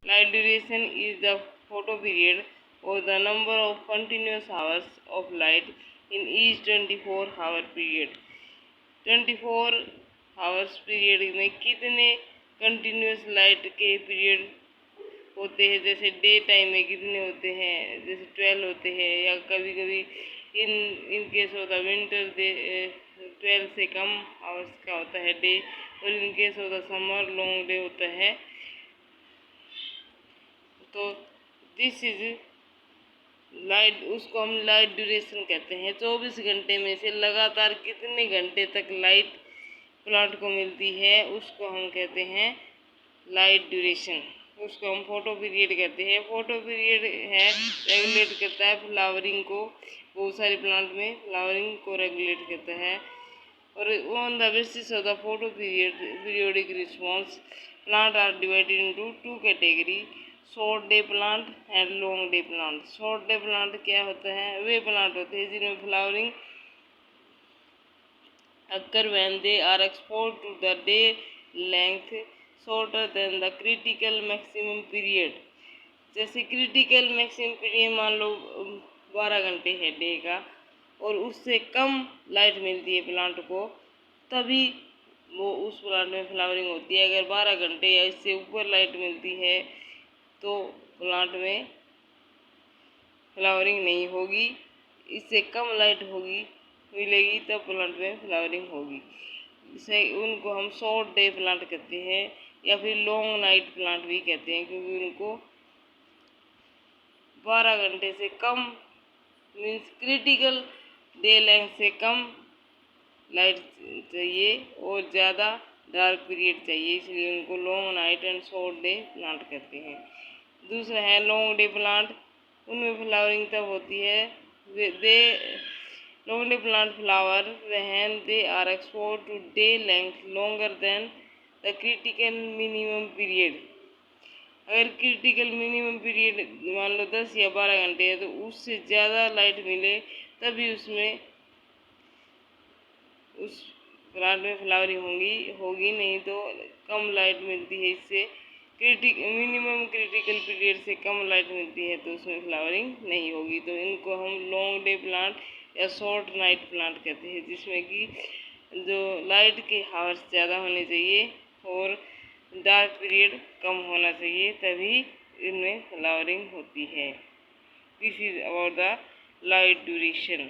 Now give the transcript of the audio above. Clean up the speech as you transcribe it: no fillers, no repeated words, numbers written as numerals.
Light duration is the photo period or the number of continuous hours of light in each 24-hour period. 24 hours period में कितने continuous light के period होते हैं, जैसे day time में कितने होते हैं, जैसे 12 होते हैं, या कभी कभी in case of the winter 12 से कम आवर्स का होता है डे, और in case of the summer long day होता है। तो दिस इज लाइट, उसको हम लाइट ड्यूरेशन कहते हैं। 24 घंटे में से लगातार कितने घंटे तक लाइट प्लांट को मिलती है उसको हम कहते हैं लाइट ड्यूरेशन। उसको हम फोटो पीरियड कहते हैं। फोटो पीरियड है रेगुलेट करता है फ्लावरिंग को, बहुत सारे प्लांट में फ्लावरिंग को रेगुलेट करता है। और on the basis of the photoperiodic response plant are divided into two category, short day plant and long day plant. Short day plant क्या होता है, वे प्लांट होते हैं जिनमें flowering occur when they are exposed to the day length shorter than the critical maximum period। जैसे critical maximum period मान लो 12 घंटे है डे का, और उससे कम लाइट मिलती है प्लांट को, तभी वो उस प्लांट में फ्लावरिंग होती है। अगर 12 घंटे या इससे ऊपर लाइट मिलती है तो प्लांट में फ्लावरिंग नहीं होगी, इससे कम लाइट होगी मिलेगी तब प्लांट में फ्लावरिंग होगी। इसे उनको हम शॉर्ट डे प्लांट कहते हैं या फिर लॉन्ग नाइट प्लांट भी कहते हैं, क्योंकि उनको 12 घंटे से come means critical day length से कम लाइट चाहिए और ज़्यादा डार्क पीरियड चाहिए, इसलिए उनको long night and short day plant कहते हैं। दूसरा है लॉन्ग डे प्लांट, उनमें फ्लावरिंग तब होती है they long day plant flower when they are exposed to day length longer than the critical minimum period. अगर क्रिटिकल मिनिमम पीरियड मान लो 10 या 12 घंटे है तो उससे ज़्यादा लाइट मिले तभी उसमें उस प्लांट में फ्लावरिंग होगी नहीं तो कम लाइट मिलती है, इससे मिनिमम क्रिटिकल पीरियड से कम लाइट मिलती है तो उसमें फ्लावरिंग नहीं होगी। तो इनको हम लॉन्ग डे प्लांट या शॉर्ट नाइट प्लांट कहते हैं, जिसमें कि जो लाइट के हावर्स ज़्यादा होने चाहिए और डार्क पीरियड कम होना चाहिए, तभी इनमें फ्लावरिंग होती है। This is about the light duration.